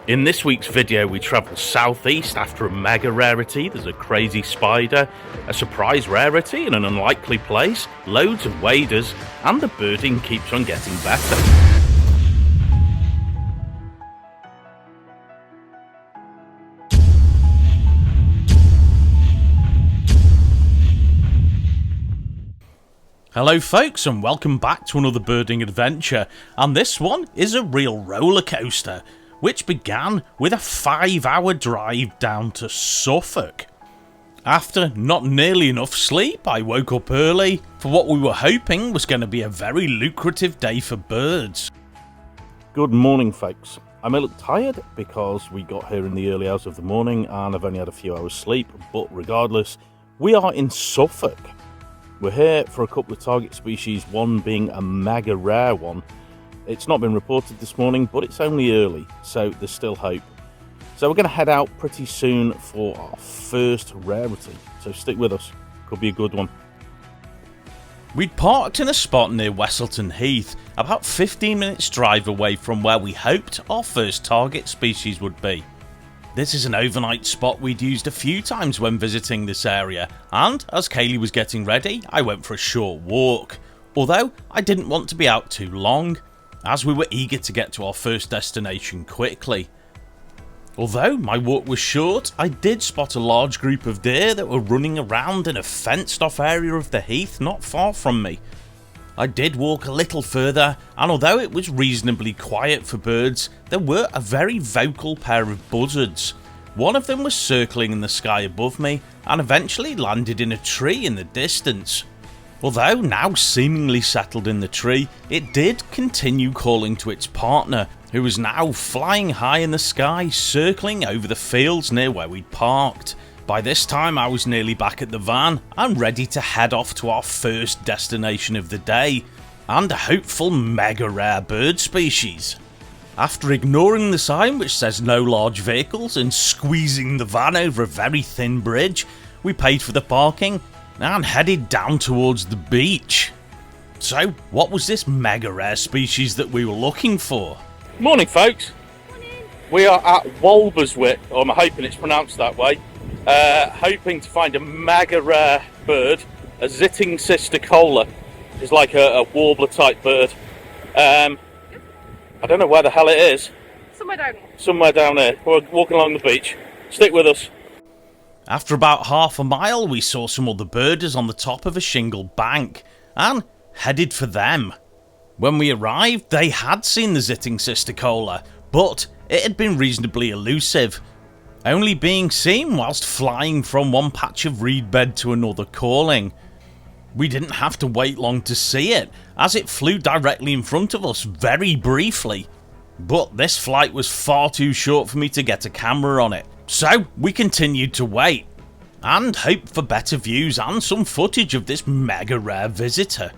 In this week's video we travel southeast after a mega rarity. There's a crazy spider, a surprise rarity in an unlikely place, loads of waders, and the birding keeps on getting better. Hello folks, and welcome back to another birding adventure, and this one is a real roller coaster, which began with a 5-hour drive down to Suffolk. After not nearly enough sleep, I woke up early for what we were hoping was going to be a very lucrative day for birds. Good morning folks. I'm a little tired because we got here in the early hours of the morning and I've only had a few hours sleep, but regardless, we are in Suffolk. We're here for a couple of target species, one being a mega rare one. It's not been reported this morning, but it's only early, so there's still hope. So we're going to head out pretty soon for our first rarity, so stick with us, could be a good one. We'd parked in a spot near Westleton Heath, about 15 minutes drive away from where we hoped our first target species would be. This is an overnight spot we'd used a few times when visiting this area, and as Kaylee was getting ready, I went for a short walk. Although I didn't want to be out too long, as we were eager to get to our first destination quickly. Although my walk was short, I did spot a large group of deer that were running around in a fenced off area of the heath not far from me. I did walk a little further, and although it was reasonably quiet for birds, there were a very vocal pair of buzzards. One of them was circling in the sky above me and eventually landed in a tree in the distance. Although now seemingly settled in the tree, it did continue calling to its partner, who was now flying high in the sky, circling over the fields near where we'd parked. By this time I was nearly back at the van and ready to head off to our first destination of the day, and a hopeful mega rare bird species. After ignoring the sign which says no large vehicles and squeezing the van over a very thin bridge, we paid for the parking and headed down towards the beach. So what was this mega rare species that we were looking for? Morning folks. Morning. We are at Warbler, or I'm hoping it's pronounced that way. Hoping to find a mega rare bird, a cisticola, which is like a warbler type bird. I don't know where the hell it is. Somewhere down there. We're walking along the beach. Stick with us. After about half a mile, we saw some other birders on the top of a shingle bank and headed for them. When we arrived, they had seen the cisticola, but it had been reasonably elusive, only being seen whilst flying from one patch of reed bed to another calling. We didn't have to wait long to see it, as it flew directly in front of us very briefly. But this flight was far too short for me to get a camera on it, so we continued to wait, and hoped for better views and some footage of this mega rare visitor.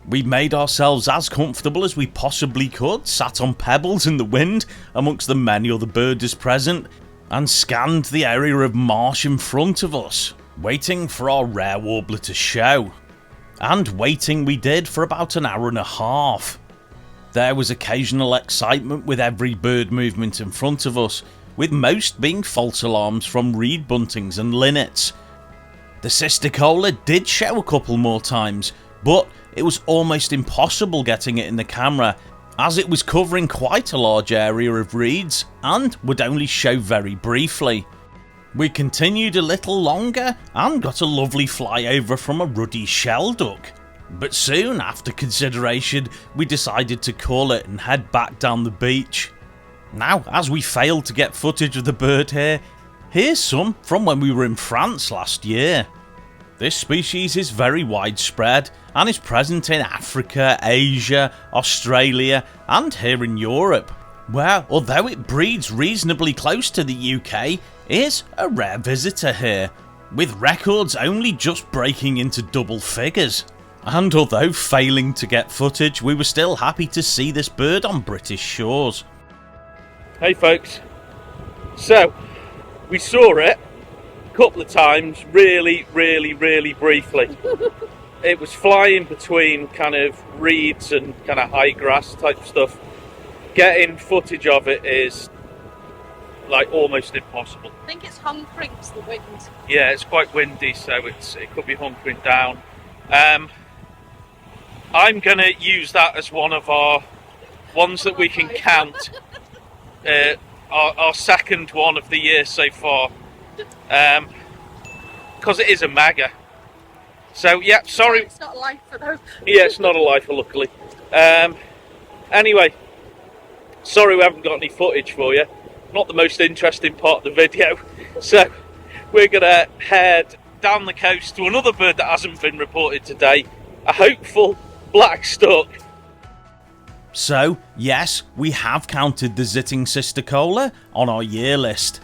We made ourselves as comfortable as we possibly could, sat on pebbles in the wind amongst the many other birders present, and scanned the area of marsh in front of us, waiting for our rare warbler to show. And waiting we did for about an hour and a half. There was occasional excitement with every bird movement in front of us, with most being false alarms from reed buntings and linnets. The cisticola did show a couple more times, but it was almost impossible getting it in the camera, as it was covering quite a large area of reeds and would only show very briefly. We continued a little longer and got a lovely flyover from a ruddy shell duck, but soon after consideration we decided to call it and head back down the beach. Now, as we failed to get footage of the bird here, here's some from when we were in France last year. This species is very widespread and is present in Africa, Asia, Australia and here in Europe, where although it breeds reasonably close to the UK, is a rare visitor here, with records only just breaking into double figures. And although failing to get footage, we were still happy to see this bird on British shores. Hey folks, so we saw it a couple of times, really briefly. It was flying between kind of reeds and kind of high grass type stuff. Getting footage of it is like almost impossible. I think it's hunkering the wind. Yeah, it's quite windy, so it could be hunkering down. I'm going to use that as one of our ones that we can count. Our second one of the year so far. Because it is a magger. So, yeah, sorry. It's not a lifer though. Yeah, it's not a lifer, luckily. Anyway, sorry we haven't got any footage for you. Not the most interesting part of the video. So, we're going to head down the coast to another bird that hasn't been reported today. A hopeful Black Stork. So, yes, we have counted the zitting cisticola on our year list.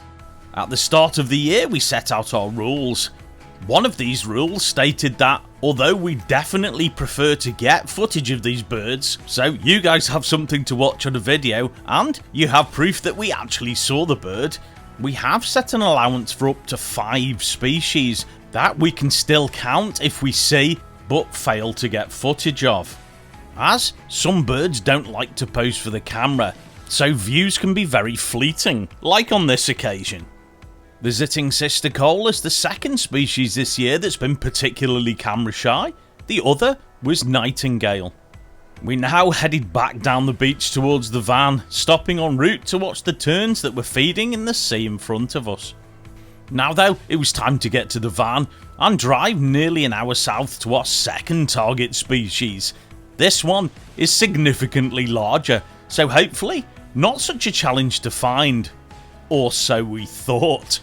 At the start of the year, we set out our rules. One of these rules stated that, although we definitely prefer to get footage of these birds, so you guys have something to watch on a video, and you have proof that we actually saw the bird, we have set an allowance for up to 5 species that we can still count if we see, but fail to get footage of. As some birds don't like to pose for the camera, so views can be very fleeting, like on this occasion. The zitting cisticola is the second species this year that's been particularly camera shy. The other was nightingale. We now headed back down the beach towards the van, stopping en route to watch the terns that were feeding in the sea in front of us. Now though, it was time to get to the van and drive nearly an hour south to our second target species. This one is significantly larger, so hopefully not such a challenge to find. Or so we thought.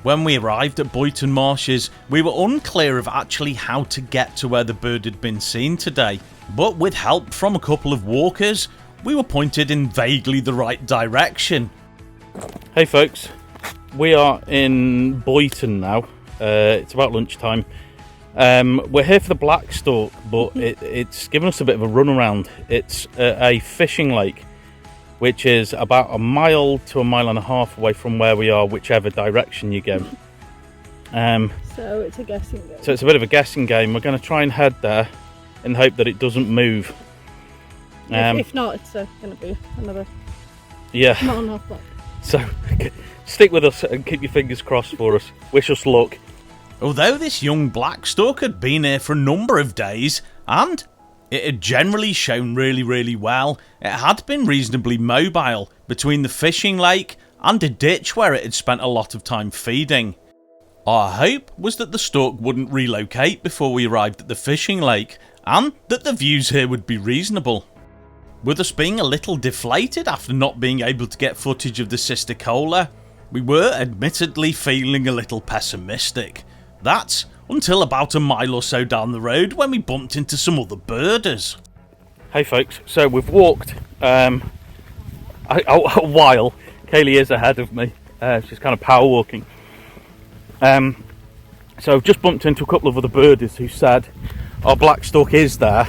When we arrived at Boyton Marshes, we were unclear of actually how to get to where the bird had been seen today, but with help from a couple of walkers, we were pointed in vaguely the right direction. Hey folks, we are in Boyton now. It's about lunchtime. We're here for the Black Stork, but it's given us a bit of a runaround. It's a fishing lake, which is about a mile to a mile and a half away from where we are, whichever direction you go. So it's a guessing game. So it's a bit of a guessing game. We're going to try and head there in hope that it doesn't move. If not, it's going to be another not enough luck. So stick with us and keep your fingers crossed for us. Wish us luck. Although this young Black Stork had been here for a number of days, and it had generally shown really well, it had been reasonably mobile between the fishing lake and a ditch where it had spent a lot of time feeding. Our hope was that the stork wouldn't relocate before we arrived at the fishing lake, and that the views here would be reasonable. With us being a little deflated after not being able to get footage of the cisticola, we were admittedly feeling a little pessimistic. That's until about a mile or so down the road when we bumped into some other birders. Hey folks, so we've walked a while. Kaylee is ahead of me. She's kind of power walking. So I've just bumped into a couple of other birders who said our Black Stork is there.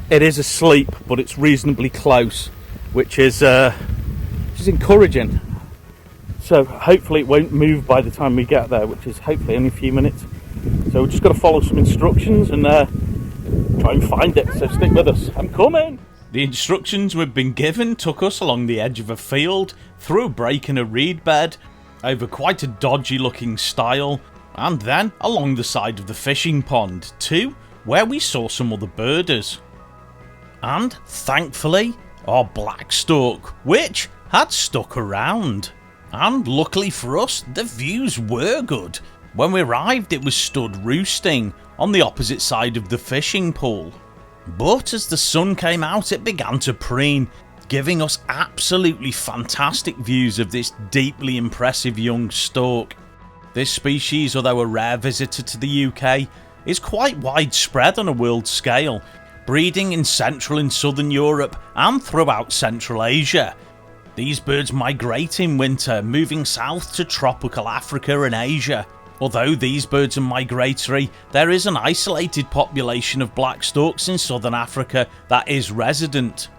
It is asleep, but it's reasonably close, which is encouraging. So hopefully it won't move by the time we get there, which is hopefully only a few minutes. So we've just got to follow some instructions and try and find it. So stick with us. I'm coming! The instructions we'd been given took us along the edge of a field, through a break in a reed bed, over quite a dodgy looking stile, and then along the side of the fishing pond to where we saw some other birders. And thankfully, our Black Stork, which had stuck around. And luckily for us, the views were good. When we arrived, it was stood roosting on the opposite side of the fishing pool. But as the sun came out, it began to preen, giving us absolutely fantastic views of this deeply impressive young stork. This species, although a rare visitor to the UK, is quite widespread on a world scale, breeding in Central and Southern Europe and throughout Central Asia. These birds migrate in winter, moving south to tropical Africa and Asia. Although these birds are migratory, there is an isolated population of black storks in southern Africa that is resident.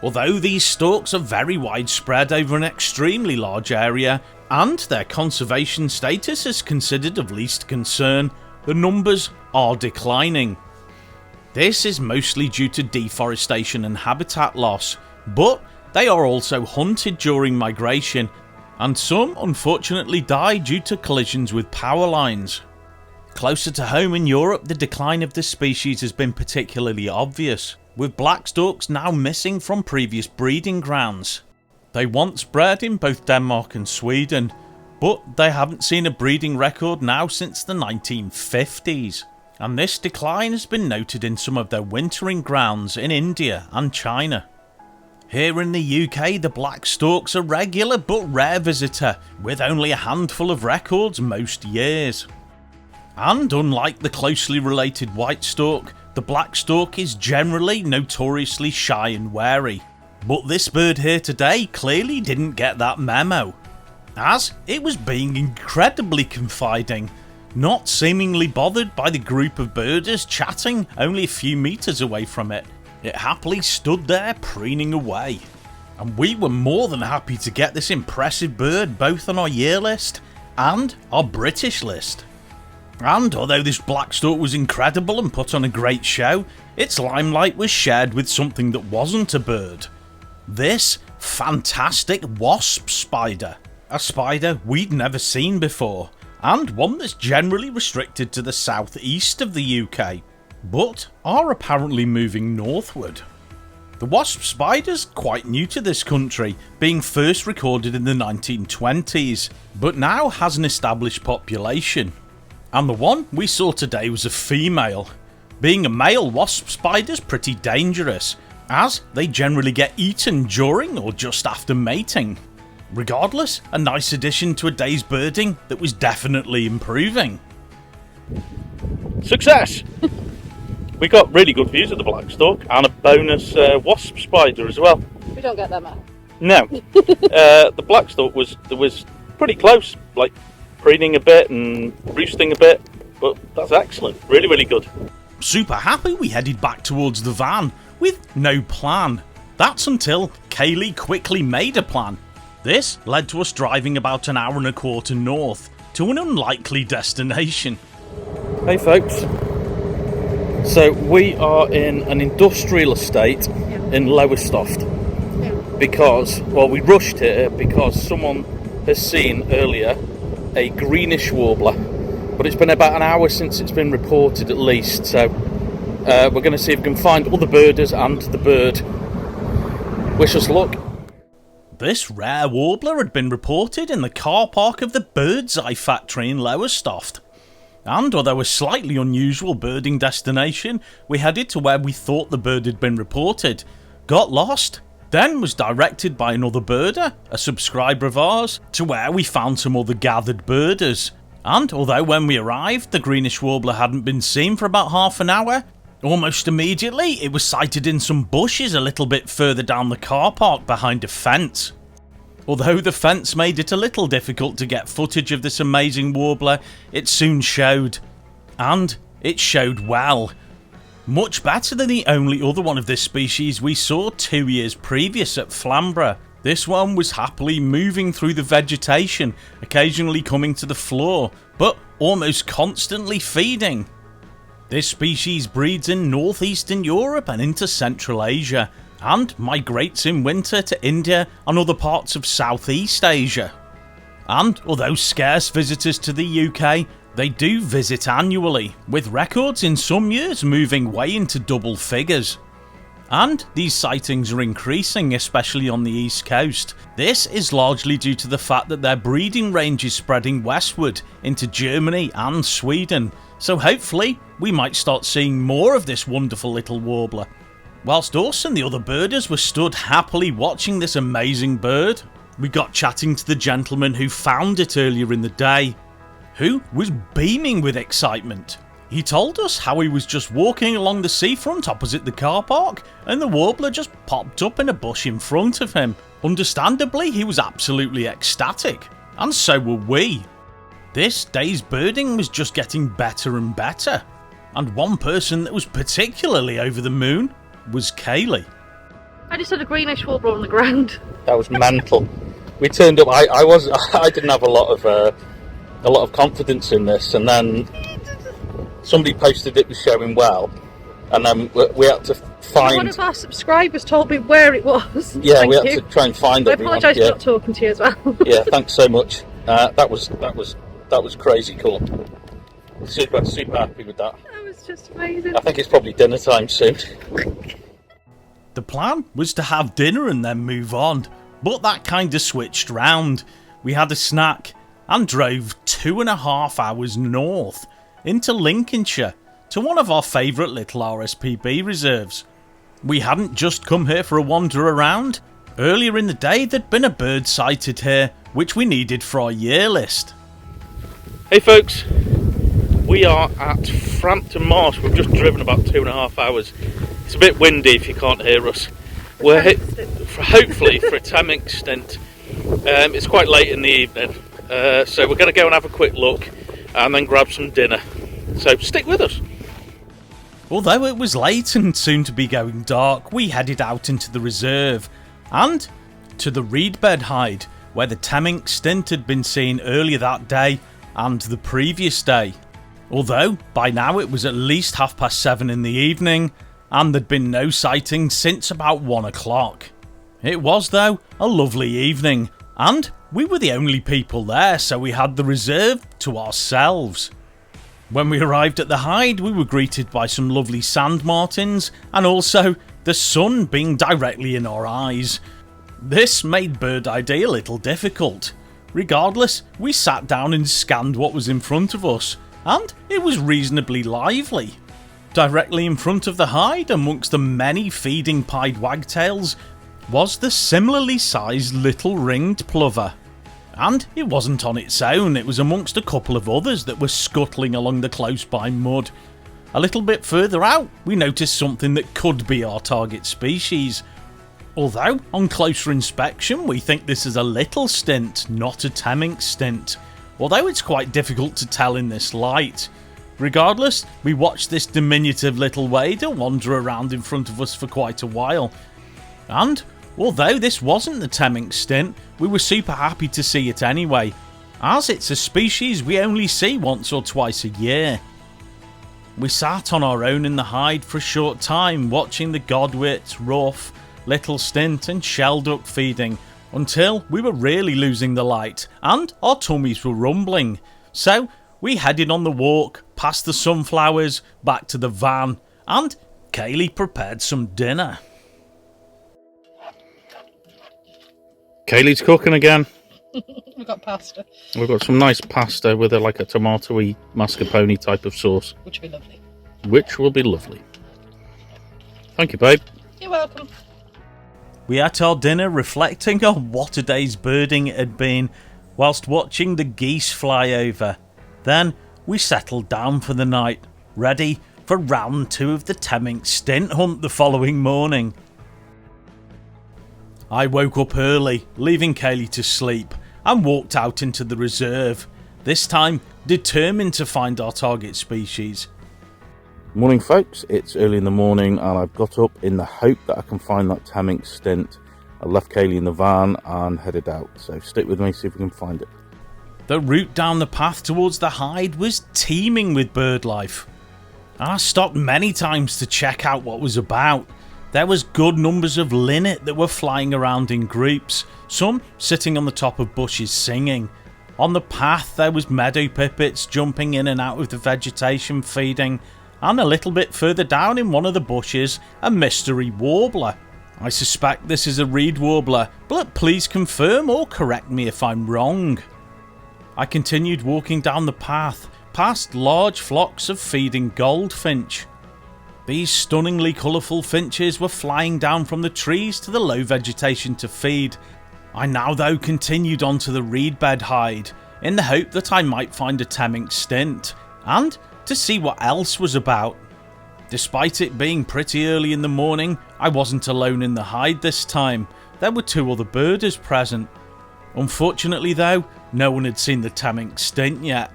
Although these storks are very widespread over an extremely large area, and their conservation status is considered of least concern, the numbers are declining. This is mostly due to deforestation and habitat loss, but they are also hunted during migration, and some unfortunately died due to collisions with power lines. Closer to home in Europe, the decline of this species has been particularly obvious, with black storks now missing from previous breeding grounds. They once bred in both Denmark and Sweden, but they haven't seen a breeding record now since the 1950s, and this decline has been noted in some of their wintering grounds in India and China. Here in the UK, the black stork's a regular but rare visitor, with only a handful of records most years. And unlike the closely related white stork, the black stork is generally notoriously shy and wary. But this bird here today clearly didn't get that memo, as it was being incredibly confiding, not seemingly bothered by the group of birders chatting only a few metres away from it. It happily stood there preening away. And we were more than happy to get this impressive bird both on our year list and our British list. And although this black stork was incredible and put on a great show, its limelight was shared with something that wasn't a bird. This fantastic wasp spider. A spider we'd never seen before, and one that's generally restricted to the southeast of the UK, but are apparently moving northward. The wasp spider's quite new to this country, being first recorded in the 1920s, but now has an established population. And the one we saw today was a female. Being a male wasp spider's pretty dangerous, as they generally get eaten during or just after mating. Regardless, a nice addition to a day's birding that was definitely improving. Success! We got really good views of the black stork and a bonus wasp spider as well. We don't get them out. No. The black stork was pretty close, like preening a bit and roosting a bit, but that's excellent. Really, really good. Super happy we headed back towards the van with no plan. That's until Kaylee quickly made a plan. This led to us driving about an hour and a quarter north to an unlikely destination. Hey folks, so we are in an industrial estate in Lowestoft because, well, we rushed here because someone has seen earlier a greenish warbler, but it's been about an hour since it's been reported at least, so we're going to see if we can find other birders and the bird. Wish us luck. This rare warbler had been reported in the car park of the Bird's Eye factory in Lowestoft. And although a slightly unusual birding destination, we headed to where we thought the bird had been reported, got lost, then was directed by another birder, a subscriber of ours, to where we found some other gathered birders. And although when we arrived the greenish warbler hadn't been seen for about half an hour, almost immediately it was sighted in some bushes a little bit further down the car park behind a fence. Although the fence made it a little difficult to get footage of this amazing warbler, it soon showed. And it showed well. Much better than the only other one of this species we saw 2 years previous at Flamborough. This one was happily moving through the vegetation, occasionally coming to the floor, but almost constantly feeding. This species breeds in northeastern Europe and into Central Asia, and migrates in winter to India and other parts of Southeast Asia. And although scarce visitors to the UK, they do visit annually, with records in some years moving way into double figures. And these sightings are increasing, especially on the east coast. This is largely due to the fact that their breeding range is spreading westward into Germany and Sweden, so hopefully we might start seeing more of this wonderful little warbler. Whilst us and the other birders were stood happily watching this amazing bird, we got chatting to the gentleman who found it earlier in the day, who was beaming with excitement. He told us how he was just walking along the seafront opposite the car park and the warbler just popped up in a bush in front of him. Understandably, he was absolutely ecstatic, and so were we. This day's birding was just getting better and better, and one person that was particularly over the moon was Kaylee. I just had a greenish warbler on the ground. That was mental. We turned up. I didn't have a lot of confidence in this, and then somebody posted it was showing well, And then we had to find... One of our subscribers told me where it was. Yeah, we had to try and find I everyone. apologise for not talking to you as well. Yeah, thanks so much. That was crazy cool. Super happy with that. That was just amazing. I think it's probably dinner time soon. The plan was to have dinner and then move on, but that kind of switched round. We had a snack and drove 2.5 hours north into Lincolnshire to one of our favourite little RSPB reserves. We hadn't just come here for a wander around. Earlier in the day there'd been a bird sighted here, which we needed for our year list. Hey folks, we are at Frampton Marsh. We've just driven about 2.5 hours. It's a bit windy if you can't hear us. We're hopefully for a 10-minute stint. It's quite late in the evening, so we're going to go and have a quick look and then grab some dinner. So stick with us. Although it was late and soon to be going dark, we headed out into the reserve and to the reed bed hide, where the 10-minute stint had been seen earlier that day and the previous day. Although by now it was at least 7:30 in the evening and there'd been no sightings since about 1 o'clock. It was though a lovely evening and we were the only people there, so we had the reserve to ourselves. When we arrived at the hide, we were greeted by some lovely sand martins and also the sun being directly in our eyes. This made bird ID a little difficult. Regardless, we sat down and scanned what was in front of us, and it was reasonably lively. Directly in front of the hide, amongst the many feeding pied wagtails, was the similarly sized little ringed plover. And it wasn't on its own, it was amongst a couple of others that were scuttling along the close by mud. A little bit further out, we noticed something that could be our target species. Although, on closer inspection, we think this is a little stint, not a 10-minute stint. Although it's quite difficult to tell in this light. Regardless, we watched this diminutive little wader wander around in front of us for quite a while. And although this wasn't the 10-minute stint, we were super happy to see it anyway, as it's a species we only see once or twice a year. We sat on our own in the hide for a short time, watching the godwit, ruff, little stint and shelduck feeding, until we were really losing the light and our tummies were rumbling. So we headed on the walk, past the sunflowers, back to the van, and Kaylee prepared some dinner. Kaylee's cooking again. We've got pasta. We've got some nice pasta with a tomatoey mascarpone type of sauce. Which will be lovely. Which will be lovely. Thank you, babe. You're welcome. We ate our dinner reflecting on what a day's birding it had been, whilst watching the geese fly over. Then we settled down for the night, ready for round 2 of the 10-minute stint hunt the following morning. I woke up early, leaving Kaylee to sleep, and walked out into the reserve, this time determined to find our target species. Morning folks, it's early in the morning and I've got up in the hope that I can find that 10-minute stint. I left Kaylee in the van and headed out, so stick with me, see if we can find it. The route down the path towards the hide was teeming with bird life. I stopped many times to check out what was about. There was good numbers of linnet that were flying around in groups, some sitting on the top of bushes singing. On the path there was meadow pipits jumping in and out of the vegetation feeding, and a little bit further down in one of the bushes a mystery warbler. I suspect this is a reed warbler, but please confirm or correct me if I'm wrong. I continued walking down the path, past large flocks of feeding goldfinch. These stunningly colourful finches were flying down from the trees to the low vegetation to feed. I now though continued on to the reed bed hide, in the hope that I might find a 10-minute stint, and to see what else was about. Despite it being pretty early in the morning, I wasn't alone in the hide this time. There were 2 other birders present. Unfortunately though, no one had seen the 10-minute stint yet.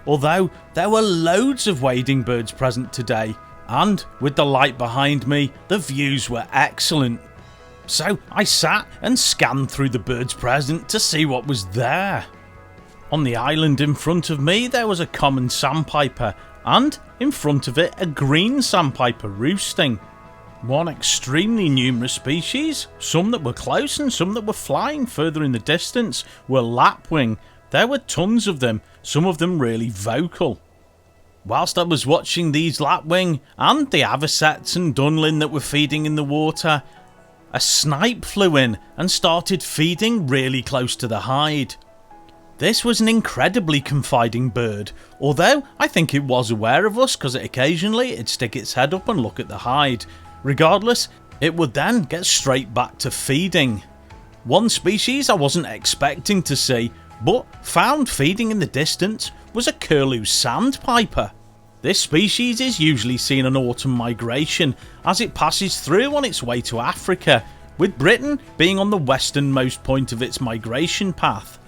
Although there were loads of wading birds present today, and with the light behind me, the views were excellent. So I sat and scanned through the birds present to see what was there. On the island in front of me there was a common sandpiper and in front of it a green sandpiper roosting. One extremely numerous species, some that were close and some that were flying further in the distance, were lapwing. There were tons of them, some of them really vocal. Whilst I was watching these lapwing and the avocets and dunlin that were feeding in the water, a snipe flew in and started feeding really close to the hide. This was an incredibly confiding bird, although I think it was aware of us because occasionally it'd stick its head up and look at the hide. Regardless, it would then get straight back to feeding. One species I wasn't expecting to see, but found feeding in the distance, was a curlew sandpiper. This species is usually seen on autumn migration as it passes through on its way to Africa, with Britain being on the westernmost point of its migration path.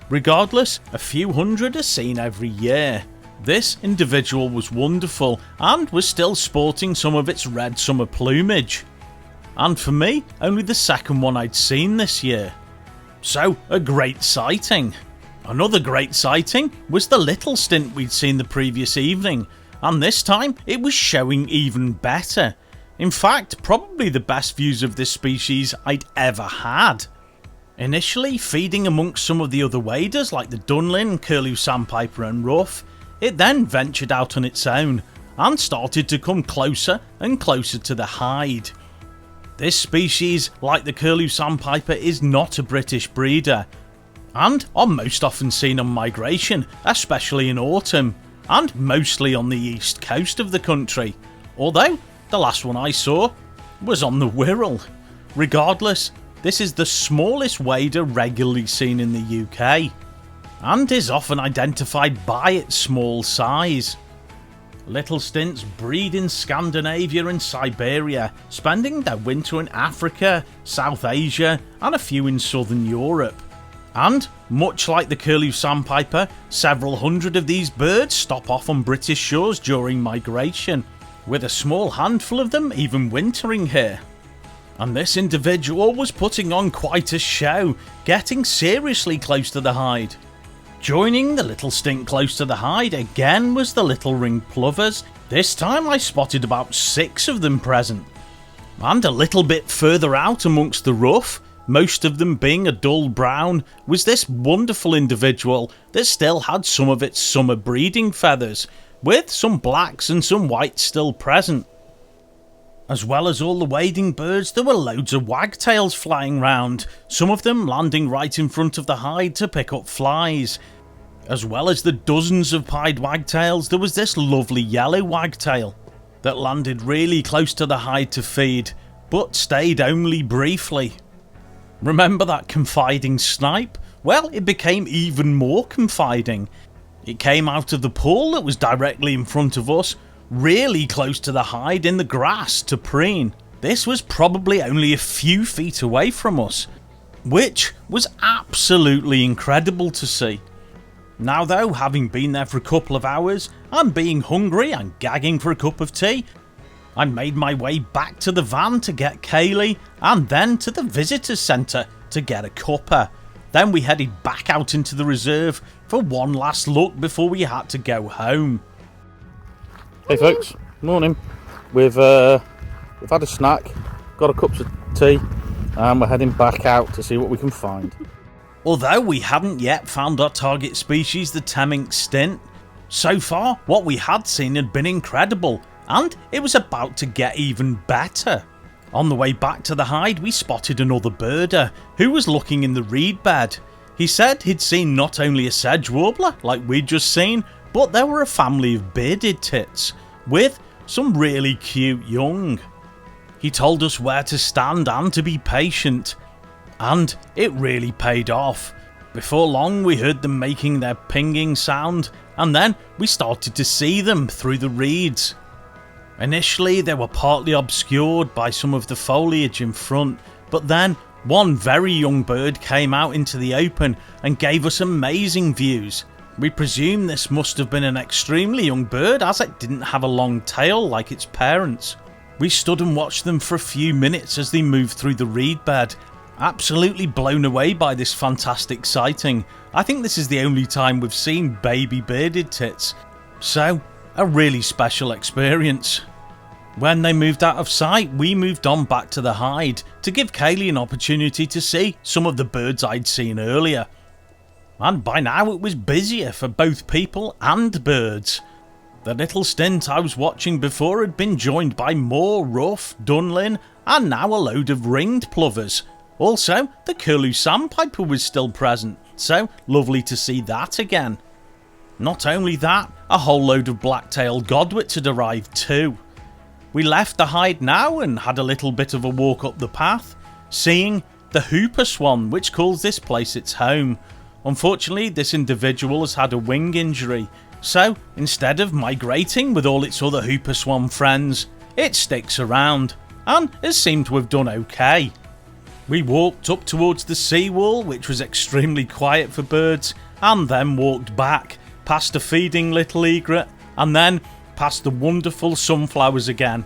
Regardless, a few hundred are seen every year. This individual was wonderful and was still sporting some of its red summer plumage. And for me, only the second one I'd seen this year. So, a great sighting. Another great sighting was the little stint we'd seen the previous evening, and this time it was showing even better. In fact, probably the best views of this species I'd ever had. Initially feeding amongst some of the other waders like the dunlin, curlew sandpiper and ruff, it then ventured out on its own and started to come closer and closer to the hide. This species, like the curlew sandpiper, is not a British breeder and are most often seen on migration, especially in autumn, and mostly on the east coast of the country, although the last one I saw was on the Wirral. Regardless, this is the smallest wader regularly seen in the UK, and is often identified by its small size. Little stints breed in Scandinavia and Siberia, spending their winter in Africa, South Asia and a few in southern Europe. And, much like the curlew sandpiper, several hundred of these birds stop off on British shores during migration, with a small handful of them even wintering here. And this individual was putting on quite a show, getting seriously close to the hide. Joining the little stint close to the hide again was the little ringed plovers. This time I spotted about 6 of them present. And a little bit further out amongst the ruff, most of them being a dull brown, was this wonderful individual that still had some of its summer breeding feathers, with some blacks and some whites still present. As well as all the wading birds, there were loads of wagtails flying round, some of them landing right in front of the hide to pick up flies. As well as the dozens of pied wagtails, there was this lovely yellow wagtail that landed really close to the hide to feed, but stayed only briefly. Remember that confiding snipe? Well, it became even more confiding. It came out of the pool that was directly in front of us, really close to the hide in the grass to preen. This was probably only a few feet away from us, which was absolutely incredible to see. Now though, having been there for a couple of hours and being hungry and gagging for a cup of tea, I made my way back to the van to get Kaylee and then to the visitors centre to get a cuppa. Then we headed back out into the reserve for one last look before we had to go home. Hey folks, morning. We've had a snack, got a cup of tea, and we're heading back out to see what we can find. Although we hadn't yet found our target species, the Temmink stint, so far what we had seen had been incredible, and it was about to get even better. On the way back to the hide, we spotted another birder who was looking in the reed bed. He said he'd seen not only a sedge warbler like we'd just seen, but there were a family of bearded tits, with some really cute young. He told us where to stand and to be patient, and it really paid off. Before long we heard them making their pinging sound, and then we started to see them through the reeds. Initially they were partly obscured by some of the foliage in front, but then one very young bird came out into the open and gave us amazing views. We presume this must have been an extremely young bird as it didn't have a long tail like its parents. We stood and watched them for a few minutes as they moved through the reed bed, absolutely blown away by this fantastic sighting. I think this is the only time we've seen baby bearded tits. So, a really special experience. When they moved out of sight, we moved on back to the hide to give Kaylee an opportunity to see some of the birds I'd seen earlier. And by now it was busier for both people and birds. The little stint I was watching before had been joined by more rough, dunlin, and now a load of ringed plovers. Also, the curlew sandpiper was still present, so lovely to see that again. Not only that, a whole load of black-tailed godwits had arrived too. We left the hide now and had a little bit of a walk up the path, seeing the hooper swan, which calls this place its home. Unfortunately, this individual has had a wing injury, so instead of migrating with all its other hooper swan friends, it sticks around, and has seemed to have done okay. We walked up towards the seawall, which was extremely quiet for birds, and then walked back, past a feeding little egret, and then past the wonderful sunflowers again.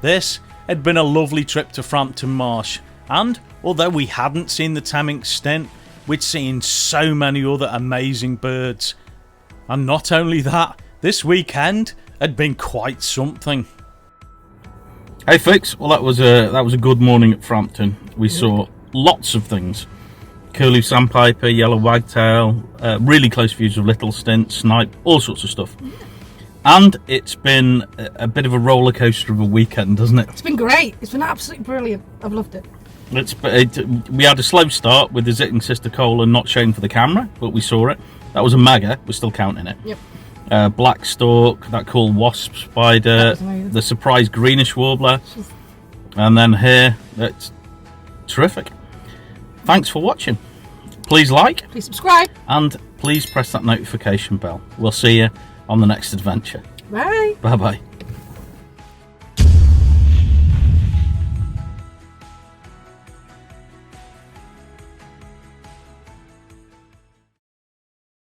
This had been a lovely trip to Frampton Marsh, and although we hadn't seen the Temmink stint, we'd seen so many other amazing birds. And not only that, this weekend had been quite something. Hey folks, well that was a good morning at Frampton. We saw lots of things. Curlew sandpiper, yellow wagtail, really close views of little stint, snipe, all sorts of stuff. And it's been a bit of a roller coaster of a weekend, hasn't it? It's been great. It's been absolutely brilliant. I've loved it. We had a slow start with the zitting cisticola not shown for the camera, but we saw it. That was a mega. We're still counting it. Yep. Black Stork, that cool wasp spider, the surprise greenish warbler, and then here, it's terrific. Thanks for watching. Please like, please subscribe, and please press that notification bell. We'll see you on the next adventure. Bye. Bye bye.